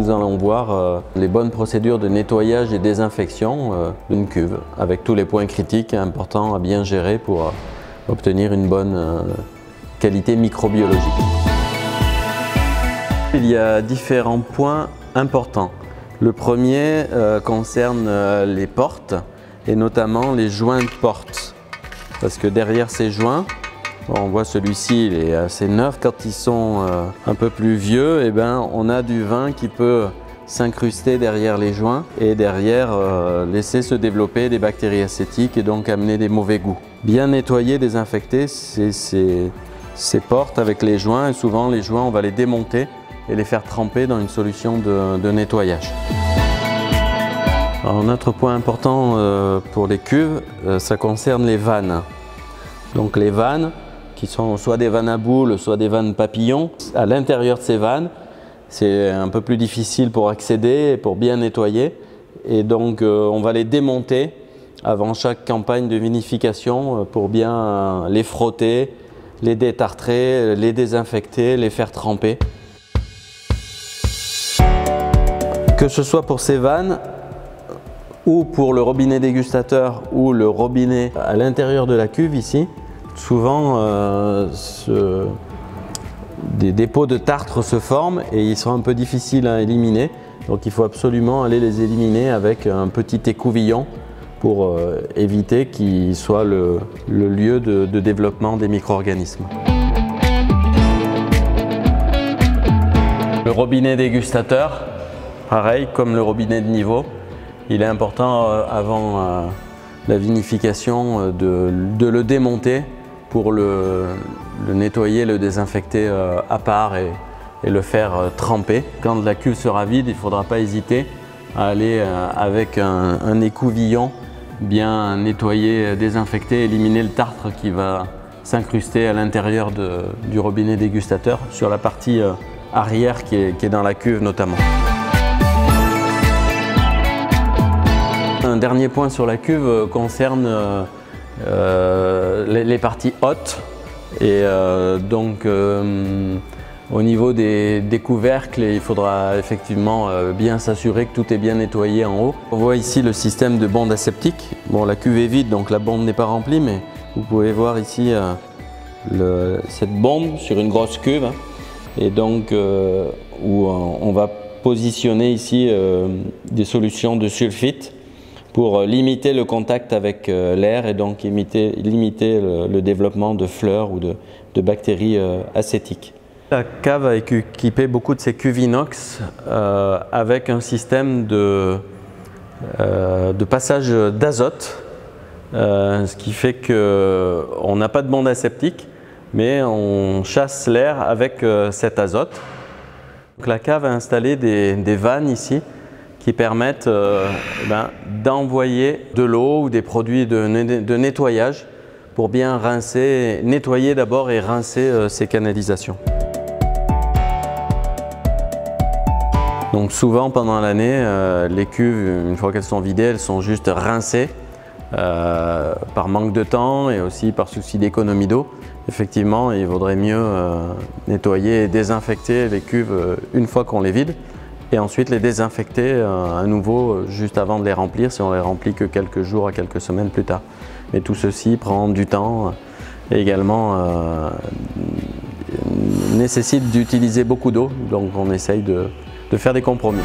nous allons voir les bonnes procédures de nettoyage et désinfection d'une cuve, avec tous les points critiques importants à bien gérer pour obtenir une bonne qualité microbiologique. Il y a différents points importants. Le premier concerne les portes et notamment les joints de porte. Parce que derrière ces joints, on voit celui-ci, il est assez neuf. Quand ils sont un peu plus vieux, on a du vin qui peut s'incruster derrière les joints et derrière laisser se développer des bactéries acétiques et donc amener des mauvais goûts. Bien nettoyer, désinfecter ces portes avec les joints, et souvent les joints on va les démonter et les faire tremper dans une solution de nettoyage. Alors, un autre point important pour les cuves, ça concerne les vannes. Donc les vannes, qui sont soit des vannes à boules, soit des vannes papillons. À l'intérieur de ces vannes, c'est un peu plus difficile pour accéder et pour bien nettoyer. Et donc on va les démonter avant chaque campagne de vinification pour bien les frotter, les détartrer, les désinfecter, les faire tremper. Que ce soit pour ces vannes ou pour le robinet dégustateur ou le robinet à l'intérieur de la cuve ici, souvent des dépôts de tartre se forment et ils sont un peu difficiles à éliminer. Donc il faut absolument aller les éliminer avec un petit écouvillon pour éviter qu'il soit le lieu de développement des micro-organismes. Le robinet dégustateur, pareil comme le robinet de niveau, il est important avant la vinification de le démonter pour le nettoyer, le désinfecter à part et le faire tremper. Quand la cuve sera vide, il ne faudra pas hésiter à aller avec un écouvillon bien nettoyer, désinfecter, éliminer le tartre qui va s'incruster à l'intérieur du robinet dégustateur sur la partie arrière qui est dans la cuve notamment. Un dernier point sur la cuve concerne les parties hautes et au niveau des couvercles, il faudra effectivement bien s'assurer que tout est bien nettoyé en haut. On voit ici le système de bonde aseptique. Bon, la cuve est vide donc la bonde n'est pas remplie, mais vous pouvez voir ici cette bombe sur une grosse cuve et donc où on va positionner ici des solutions de sulfite pour limiter le contact avec l'air et donc limiter le développement de fleurs ou de bactéries acétiques. La cave a équipé beaucoup de ces cuves inox avec un système de passage d'azote, ce qui fait qu'on n'a pas de bonde aseptique, mais on chasse l'air avec cet azote. Donc, la cave a installé des vannes ici qui permettent d'envoyer de l'eau ou des produits de nettoyage pour bien rincer, nettoyer d'abord et rincer ces canalisations. Donc souvent pendant l'année, les cuves, une fois qu'elles sont vidées, elles sont juste rincées par manque de temps et aussi par souci d'économie d'eau. Effectivement, il vaudrait mieux nettoyer et désinfecter les cuves une fois qu'on les vide et ensuite les désinfecter à nouveau juste avant de les remplir si on les remplit que quelques jours à quelques semaines plus tard. Mais tout ceci prend du temps et également nécessite d'utiliser beaucoup d'eau, donc on essaye de faire des compromis.